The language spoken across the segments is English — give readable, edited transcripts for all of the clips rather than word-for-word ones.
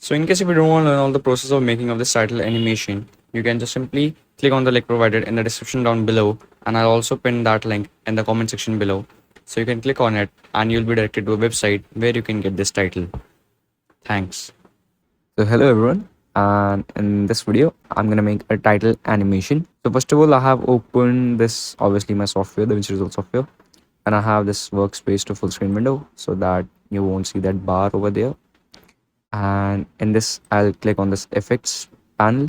So in case if you don't want to learn all the process of making of this title animation, you can just simply click on the link provided in the description down below, and I'll also pin that link in the comment section below. So you can click on it and you'll be directed to a website where you can get this title. Thanks. So hello everyone, and in this video I'm gonna make a title animation. So first of all, I have opened this, obviously my software, the DaVinci Resolve software, and I have this workspace to full screen window so that you won't see that bar over there. And in this I'll click on this effects panel,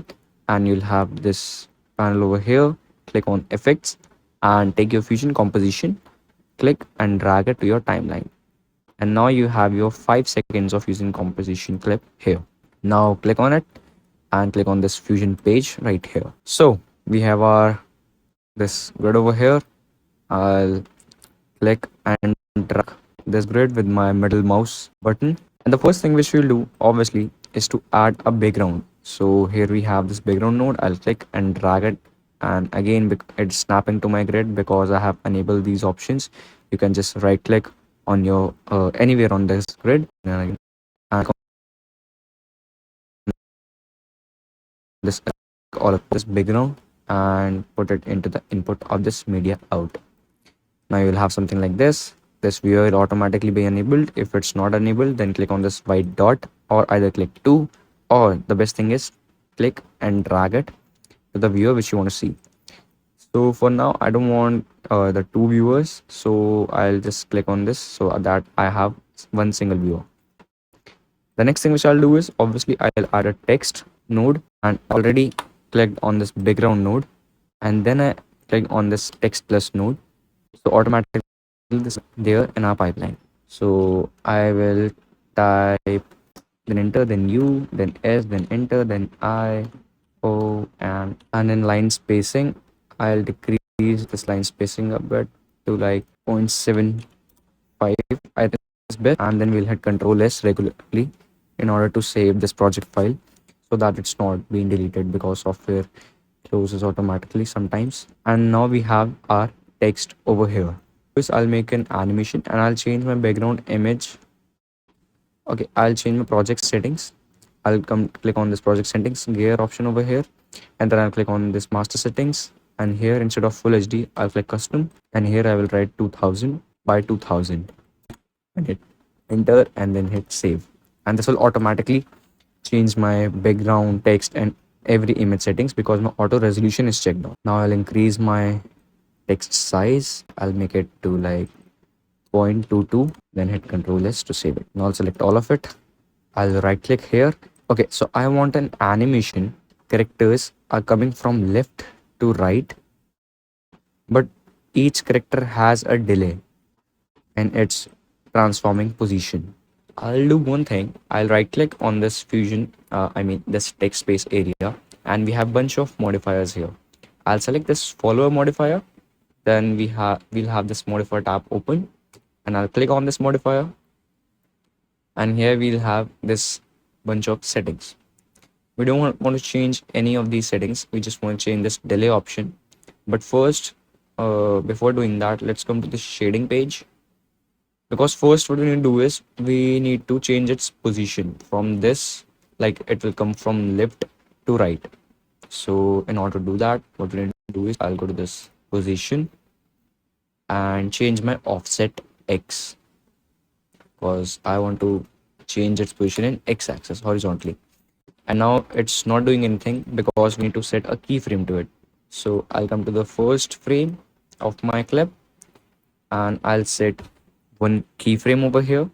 and you'll have this panel over here. Click on effects and take your fusion composition, click and drag it to your timeline, and now you have your 5 seconds of fusion composition clip here. Now click on it and click on this fusion page right here. So we have our this grid over here. I'll click and drag this grid with my middle mouse button, and the first thing which we'll do obviously is to add a background. So here we have this background node. I'll click and drag it, and again it's snapping to my grid because I have enabled these options. You can just right click on your anywhere on this grid, and this all of this background and put it into the input of this media out. Now you will have something like this. This viewer will automatically be enabled. If it's not enabled, then click on this white dot, or either click 2, or the best thing is click and drag it to the viewer which you want to see. So for now I don't want the 2 viewers, so I'll just click on this so that I have one single viewer. The next thing which I'll do is obviously I'll add a text node, and already clicked on this background node, and then I click on this text plus node. So automatically this there in our pipeline. So I will type, then enter, then U, then S, then enter, then I, O, and in line spacing I'll decrease this line spacing a bit to like 0.75, I think is best, and then we'll hit Control S regularly in order to save this project file so that it's not being deleted because software closes automatically sometimes. And now we have our text over here. First I'll make an animation and I'll change my background image. Okay, I'll change my project settings. I'll come click on this project settings gear option over here, and then I'll click on this master settings, and here instead of full HD I'll click custom, and here I will write 2000 by 2000 and hit enter, and then hit save, and this will automatically change my background text and every image settings because my auto resolution is checked on. Now I'll increase my text size. I'll make it to like 0.22, then hit Control S to save it. Now I'll select all of it. I'll right click here. Okay, so I want an animation. Characters are coming from left to right, but each character has a delay in its transforming position. I'll do one thing. I'll right click on this fusion, this text space area, and we have bunch of modifiers here. I'll select this follower modifier, then we'll have this modifier tab open, and I'll click on this modifier, and here we'll have this bunch of settings. We don't want to change any of these settings. We just want to change this delay option. But first, before doing that, let's come to the shading page, because first what we need to do is we need to change its position from this, like it will come from left to right. So in order to do that, what we need to do is I'll go to this position and change my offset X, because I want to change its position in X axis horizontally. And now it's not doing anything because we need to set a keyframe to it. So I'll come to the first frame of my clip, and I'll set one keyframe over here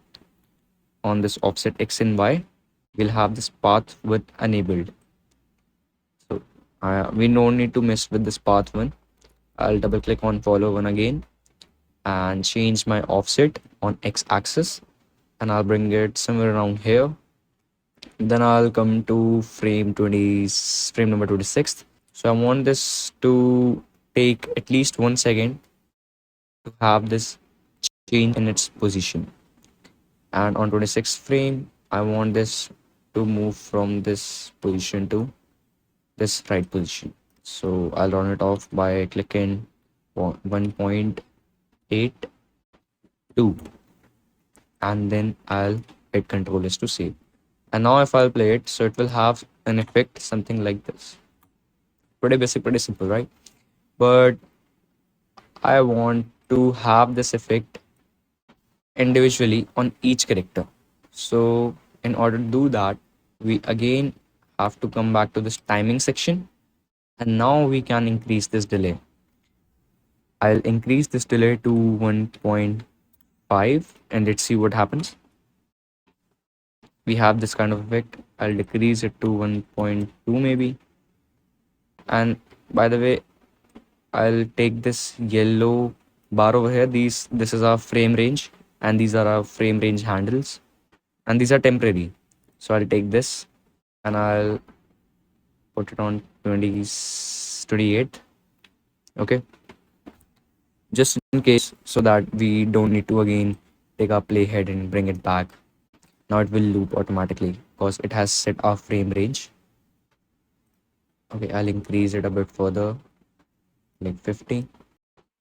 on this offset X and Y. We'll have this path width enabled, so we don't need to mess with this path one. I'll double click on follow one again and change my offset on X axis, and I'll bring it somewhere around here. Then I'll come to frame number 26. So I want this to take at least 1 second to have this change in its position. And on 26th frame, I want this to move from this position to this right position. So I'll round it off by clicking 1.82, and then I'll hit Control S to save. And now if I'll play it, so it will have an effect something like this. Pretty basic, pretty simple, right? But I want to have this effect individually on each character. So in order to do that, we again have to come back to this timing section, and now we can increase this delay. I'll increase this delay to 1.5 and let's see what happens. We have this kind of effect. I'll decrease it to 1.2 maybe. And by the way, I'll take this yellow bar over here. This is our frame range, and these are our frame range handles, and these are temporary. So I'll take this and I'll put it on 28. Okay, just in case, so that we don't need to again take our playhead and bring it back. Now it will loop automatically because it has set our frame range. Okay, I'll increase it a bit further, like 50.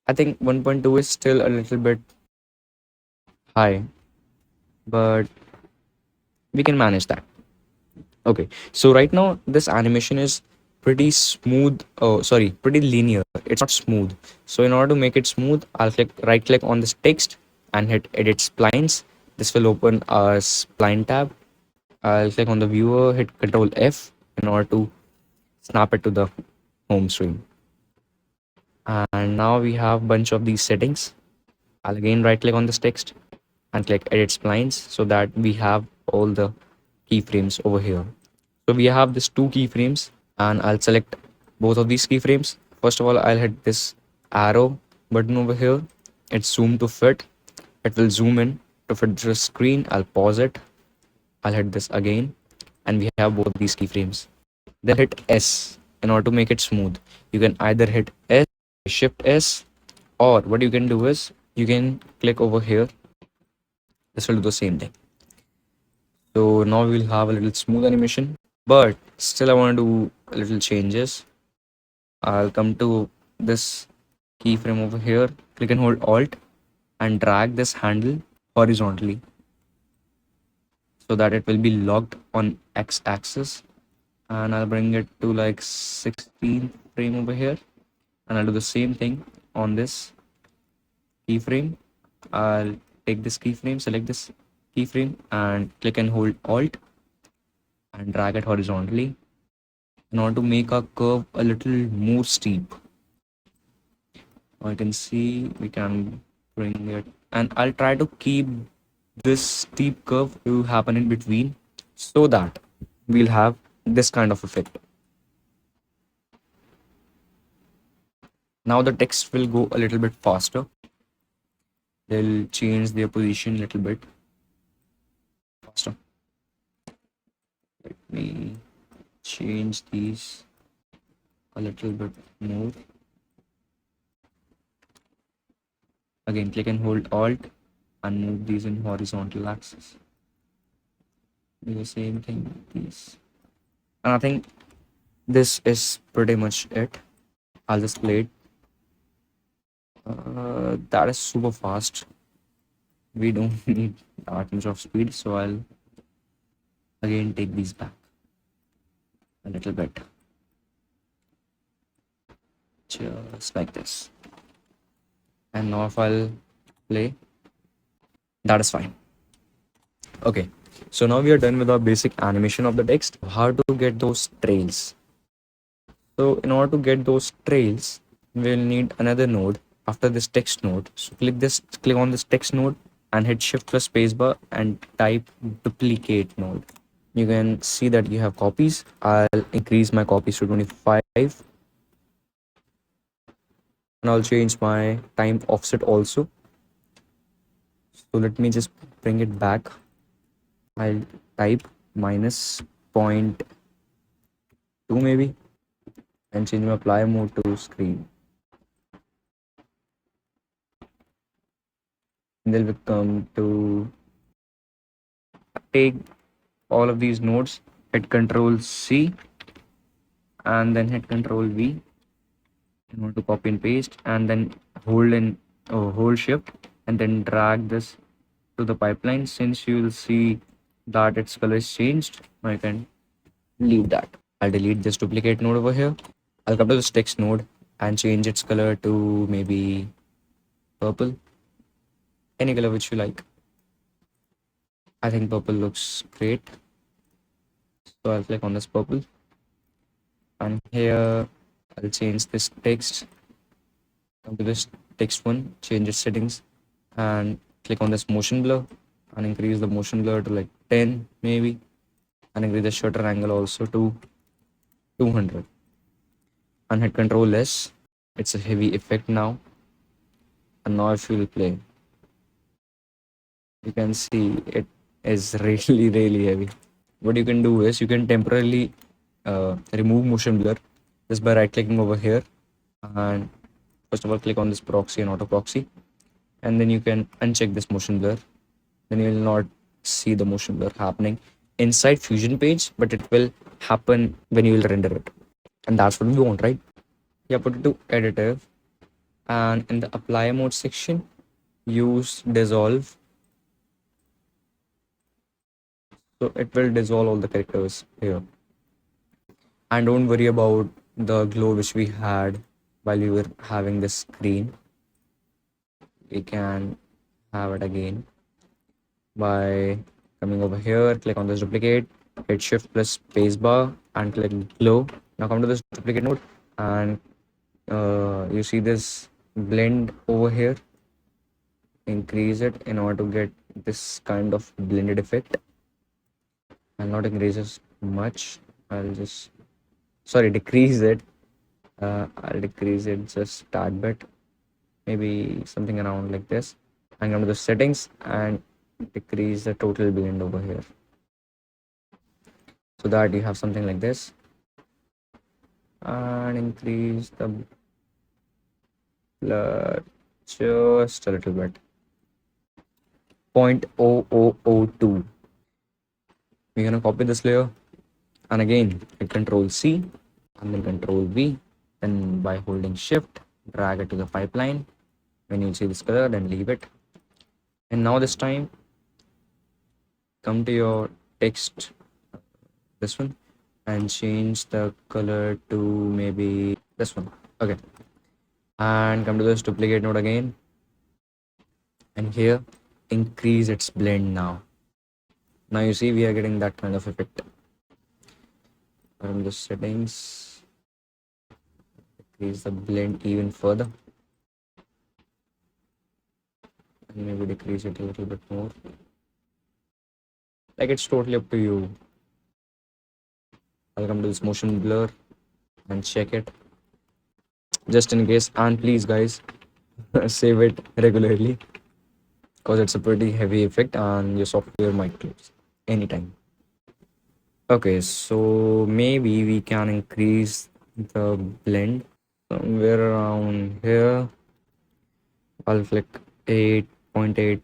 I think 1.2 is still a little bit high, but we can manage that. Okay, so right now this animation is pretty smooth. Oh, sorry, pretty linear. It's not smooth. So in order to make it smooth, I'll right click on this text and hit edit splines. This will open a spline tab. I'll click on the viewer, hit Control F in order to snap it to the home screen. And now we have bunch of these settings. I'll again right click on this text and click edit splines so that we have all the keyframes over here. So we have these two keyframes and I'll select both of these keyframes. First of all, I'll hit this arrow button over here. It's zoom to fit. It will zoom in to fit the screen. I'll pause it. I'll hit this again and we have both these keyframes. Then hit S in order to make it smooth. You can either hit S, shift S, or what you can do is you can click over here. This will do the same thing. So now we'll have a little smooth animation, but still I want to do a little changes. I'll come to this keyframe over here, click and hold Alt and drag this handle horizontally so that it will be locked on X axis, and I'll bring it to like 16 frame over here, and I'll do the same thing on this keyframe. I'll take this keyframe, select this keyframe and click and hold Alt and drag it horizontally in order to make our curve a little more steep. I can see we can bring it, and I'll try to keep this steep curve to happen in between so that we'll have this kind of effect. Now the text will go a little bit faster. They'll change their position a little bit faster. Let me change these a little bit more. Again, click and hold Alt and move these in horizontal axis. Do the same thing with these. And I think this is pretty much it. I'll just play it. That is super fast. We don't need that much of speed, so I'll again take these back a little bit. Just like this. And now if I'll play, that is fine. Okay, so now we are done with our basic animation of the text. How to get those trails? So in order to get those trails, we'll need another node after this text node. So click on this text node and hit Shift plus spacebar and type duplicate node. You can see that you have copies. I'll increase my copies to 25. And I'll change my time offset also. So let me just bring it back. I'll type minus 0.2 maybe and change my apply mode to screen. And then we come to take all of these nodes, hit Control C and then hit Control V in order to copy and paste, and then hold shift and then drag this to the pipeline. Since you will see that its color is changed. Now you can leave that. I'll delete this duplicate node over here. I'll come to this text node and change its color to maybe purple. Any color which you like. I think purple looks great. So I'll click on this purple. And here I'll change this text. Come to this text one, change its settings and click on this motion blur and increase the motion blur to like 10 maybe, and increase the shutter angle also to 200 and hit Control S. It's a heavy effect now. And now if you'll play, you can see it is really heavy. What you can do is you can temporarily remove motion blur just by right clicking over here, and first of all click on this proxy and auto proxy, and then you can uncheck this motion blur. Then you will not see the motion blur happening inside Fusion page, but it will happen when you will render it, and that's what we want, right? Yeah, put it to additive, and in the apply mode section use dissolve, so it will dissolve all the characters here. And don't worry about the glow which we had while we were having this screen. We can have it again by coming over here, click on this duplicate, hit shift plus spacebar and click glow. Now come to this duplicate node and you see this blend over here. Increase it in order to get this kind of blended effect. I'll not increase it much. I'll just decrease it. I'll decrease it just a tad bit, maybe something around like this. I'm going to the settings and decrease the total blend over here, so that you have something like this, and increase the blur just a little bit, 0.0002. We're gonna copy this layer and again hit Control C and then Control V. Then by holding Shift, drag it to the pipeline. When you see this color, then leave it. And now this time, come to your text, this one, and change the color to maybe this one. Okay. And come to this duplicate node again. And here, increase its blend now. Now you see we are getting that kind of effect. From the settings, decrease the blend even further. And maybe decrease it a little bit more. Like, it's totally up to you. I'll come to this motion blur and check it just in case. And please guys, save it regularly because it's a pretty heavy effect and your software might close anytime. Okay, so maybe we can increase the blend somewhere around here. I'll click 8.8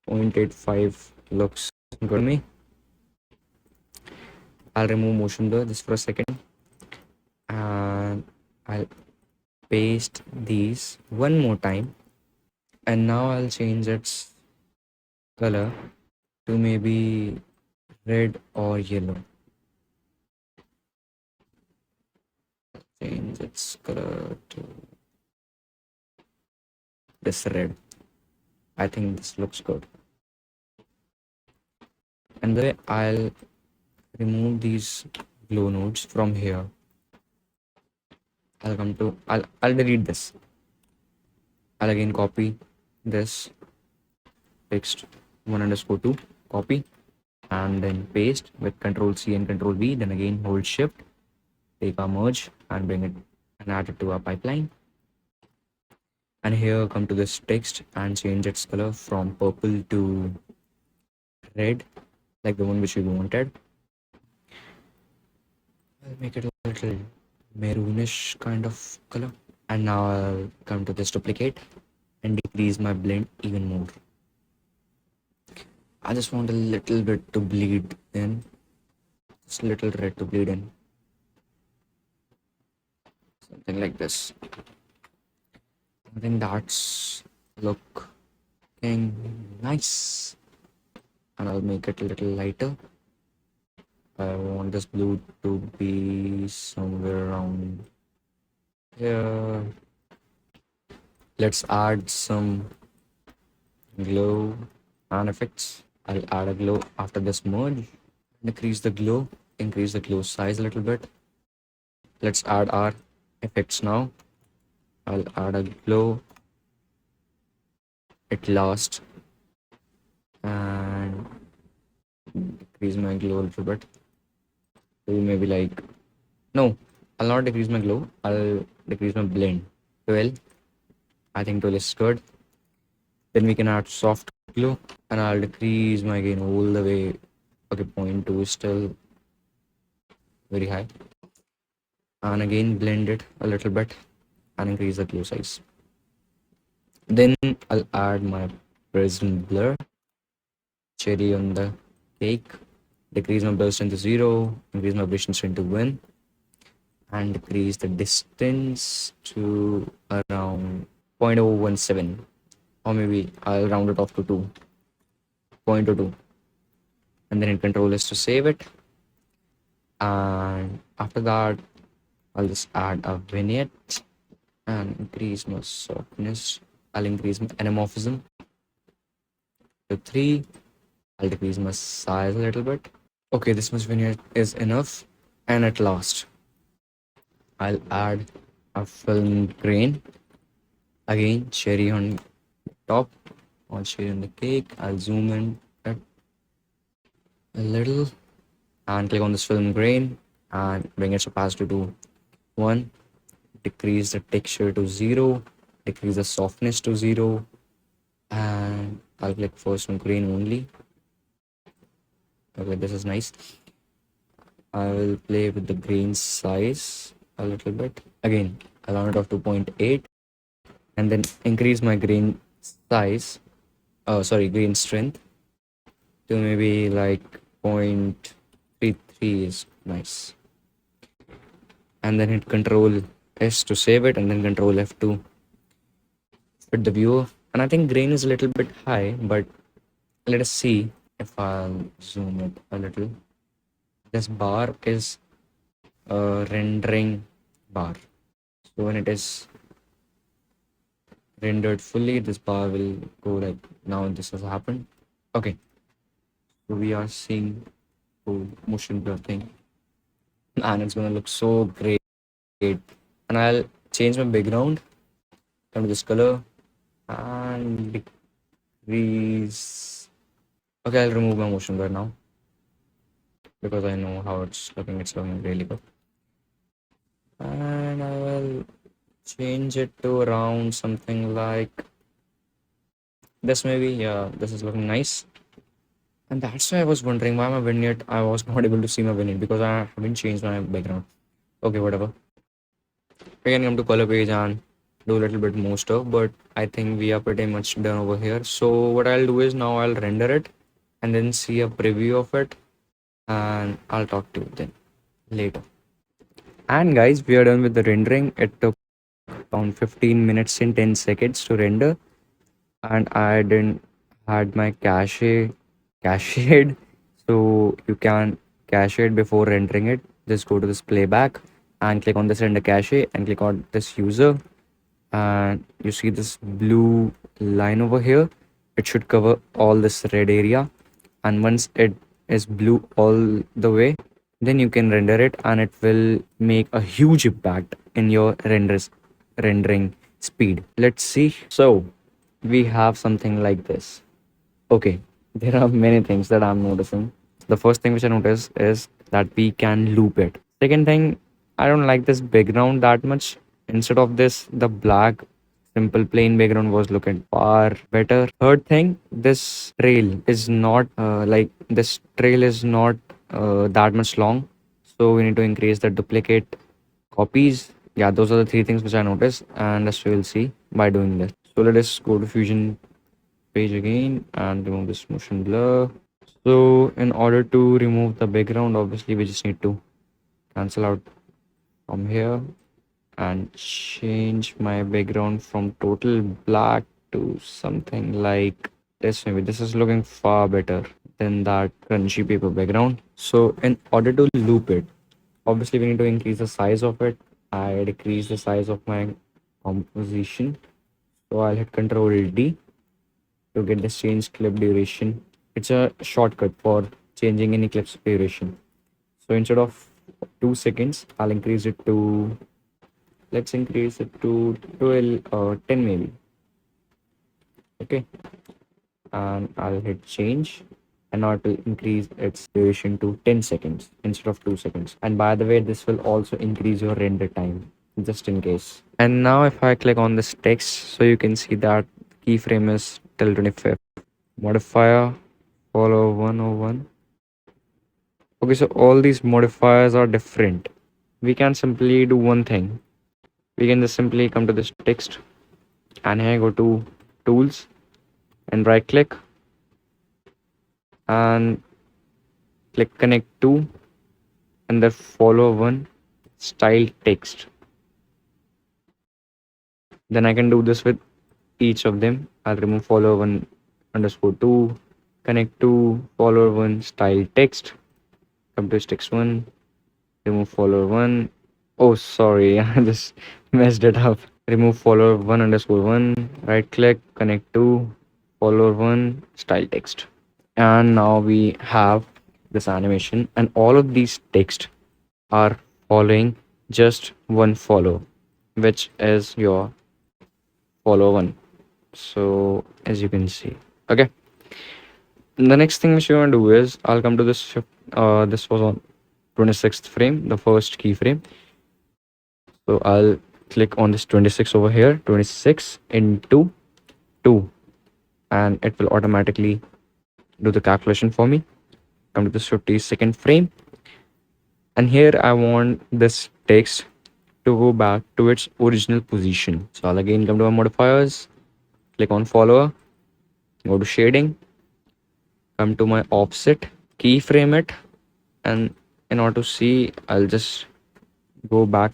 0.85 looks good to me. I'll remove motion blur just for a second and I'll paste these one more time, and now I'll change its color to maybe red or yellow. Change its color to this red. I think this looks good. And then I'll remove these glow nodes from here. I'll delete this. I'll again copy this text 1_2, copy, and then paste with Control C and Control V. Then again hold Shift, take our merge and bring it and add it to our pipeline. And here come to this text and change its color from purple to red, like the one which we wanted. I'll make it a little maroonish kind of color. And now I'll come to this duplicate and decrease my blend even more. I just want a little bit to bleed in, just a little red to bleed in, something like this. I think that's look looking nice. And I'll make it a little lighter. I want this blue to be somewhere around here. Let's add some glow and effects. I'll add a glow after this merge. Decrease the glow, increase the glow size a little bit. Let's add our effects now. I'll add a glow at last and decrease my glow a little bit. So maybe like, no, I'll not decrease my glow. I'll decrease my blend. 12. I think 12 is good. Then we can add soft glow and I'll decrease my gain all the way. Okay, 0.2 is still very high. And again blend it a little bit and increase the glow size. Then I'll add my prism blur, cherry on the cake, decrease my blur strength to 0, increase my aberration strength to 1, and decrease the distance to around 0.017, or maybe I'll round it off to 2, 0.02, and then hit Control S to save it. And after that, I'll just add a vignette and increase my softness. I'll increase my anamorphism to 3. I'll decrease my size a little bit. Okay, this much vignette is enough. And at last, I'll add a film grain. Again, cherry on top, or cherry on the cake. I'll zoom in it a little and click on this film grain and bring its opacity to 1. Decrease the texture to 0. Decrease the softness to 0. And I'll click first on grain only. Okay, this is nice. I will play with the grain size a little bit. Again, I'll round it off to 0.8 and then increase my grain size, grain strength to maybe like 0.33 is nice. And then hit Control S to save it and then Control F to fit the viewer. And I think grain is a little bit high, but let us see if I'll zoom it a little. This bar is a rendering bar. So when it is rendered fully, this bar will go like now this has happened. Okay. So we are seeing the motion blur thing. And it's gonna look so great. And I'll change my background, come to this color and decrease. Okay, I'll remove my motion blur now because I know how it's looking. It's looking really good. And I will change it to around something like this maybe. Yeah, this is looking nice. And that's why I was wondering why my vignette, I was not able to see my vignette because I haven't changed my background. Okay, whatever. We can come to color page and do a little bit more stuff, but I think we are pretty much done over here. So what I'll do is now I'll render it and then see a preview of it and I'll talk to you then later. And guys, we are done with the rendering. It took around 15 minutes and 10 seconds to render, and I didn't had my cached, so you can cache it before rendering it. Just go to this playback and click on this render cache and click on this user, and you see this blue line over here. It should cover all this red area, and once it is blue all the way, then you can render it and it will make a huge impact in your rendering speed. Let's see. So we have something like this. Okay, there are many things that I'm noticing. The first thing which I notice is that we can loop it. Second thing, I don't like this background that much. Instead of this, the black simple plain background was looking far better. Third thing, this trail is not that much long, so we need to increase the duplicate copies. Yeah, those are the three things which I noticed, and as we will see by doing this. So let us go to Fusion page again and remove this motion blur. So in order to remove the background, obviously we just need to cancel out from here and change my background from total black to something like this. Maybe this is looking far better than that crunchy paper background. So in order to loop it, obviously we need to increase the size of it. I decrease the size of my composition. So I'll hit Control D to get this change clip duration. It's a shortcut for changing any clip's duration. So instead of 2 seconds, I'll increase it to, let's increase it to 12 or 10 maybe. Okay, and I'll hit change, and now it will increase its duration to 10 seconds instead of 2 seconds. And by the way, this will also increase your render time just in case. And now if I click on this text, so you can see that keyframe is till 25th. Modifier follow 101. Okay, so all these modifiers are different. We can simply do one thing. We can just simply come to this text and here go to tools and right click and click connect to and then follow one style text. Then I can do this with each of them. I'll remove follow one underscore two, connect to follower one style text, come to text one, remove follower one. Oh, sorry, I just messed it up. Remove follower one underscore one, right click, connect to follower one style text. And now we have this animation, and all of these text are following just one follow, which is your follow one. So as you can see, okay, the next thing which you want to do is I'll come to this this was on 26th frame, the first keyframe. So I'll click on this 26 over here, 26 into 2, and it will automatically do the calculation for me. Come to this 52nd frame, and here I want this text to go back to its original position. So I'll again come to my modifiers, click on follower, go to shading, come to my offset, keyframe it, and in order to see, I'll just go back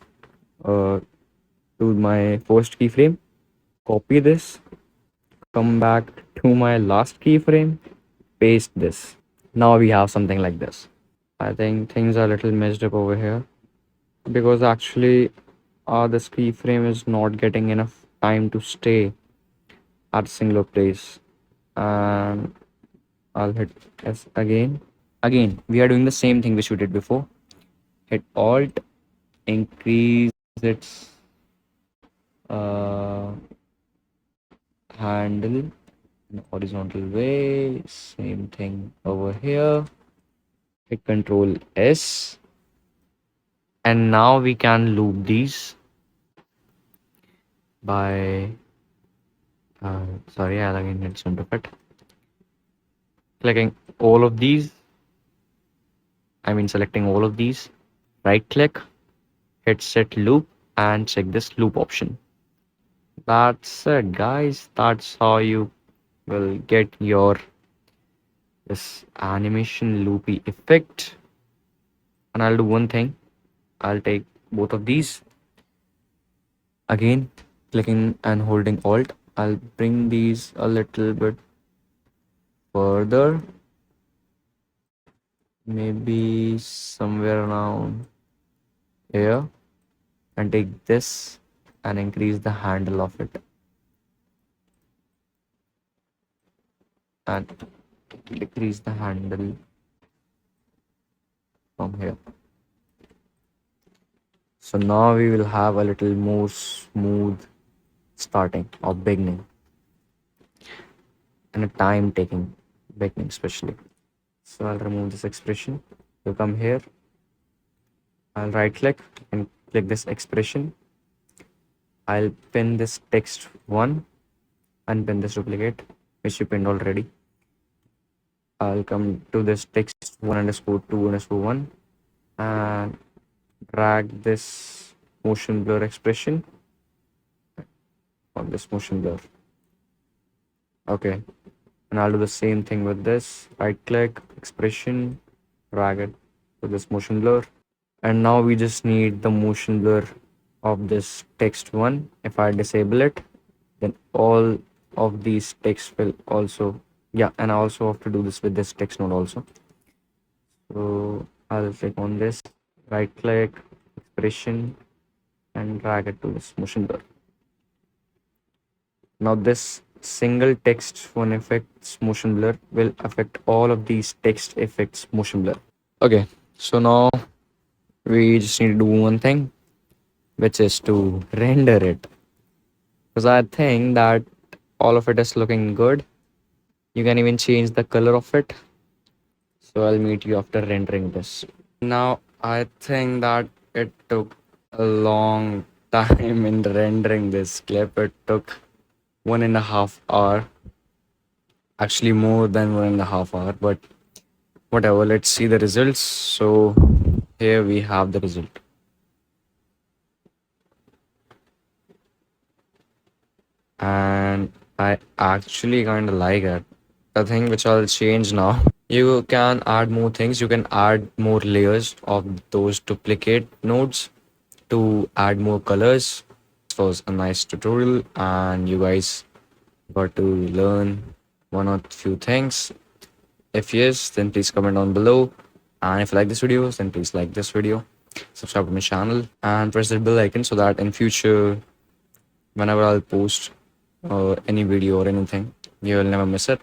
to my first keyframe, copy this, come back to my last keyframe, paste this. Now we have something like this. I think things are a little messed up over here because actually this keyframe is not getting enough time to stay at a single place. And I'll hit S again. Again, we are doing the same thing which we did before. Hit Alt, increase its handle in horizontal way. Same thing over here. Hit Control S, and now we can loop these by sorry, I'll again hit some effect. Clicking all of these, I mean selecting all of these, right click, hit set loop, and check this loop option. That's it, guys. That's how you will get your this animation loopy effect. And I'll do one thing. I'll take both of these. Again, clicking and holding Alt. I'll bring these a little bit further. Maybe somewhere around here. And take this and increase the handle of it. And decrease the handle from here. So now we will have a little more smooth starting or beginning and a time taking beginning especially. So I'll remove this expression. You come here, I'll right click and click this expression. I'll pin this text one and pin this duplicate which you pinned already. I'll come to this text 1 underscore 2 underscore 1 and drag this motion blur expression on this motion blur. Okay, and I'll do the same thing with this. Right click, expression, drag it to this motion blur. And now we just need the motion blur of this text one. If I disable it, then all of these text will also, yeah, and I also have to do this with this text node also. So I'll click on this, right click, expression, and drag it to this motion blur. Now this single text one effects motion blur will affect all of these text effects motion blur. Okay, so now we just need to do one thing, which is to render it, because I think that all of it is looking good. You can even change the color of it. So I'll meet you after rendering this. Now I think that it took a long time in rendering this clip. It took 1.5 hours, actually more than 1.5 hours, but whatever, let's see the results. So here we have the result. And I actually kind of like it. The thing which I'll change now, you can add more things. You can add more layers of those duplicate nodes to add more colors. This was a nice tutorial, and you guys got to learn one or few things. If yes, then please comment down below. And if you like this video, then please like this video, subscribe to my channel, and press the bell icon so that in future, whenever I'll post any video or anything, you will never miss it.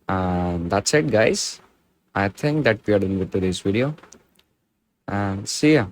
And that's it, guys. I think that we are done with today's video. And see ya.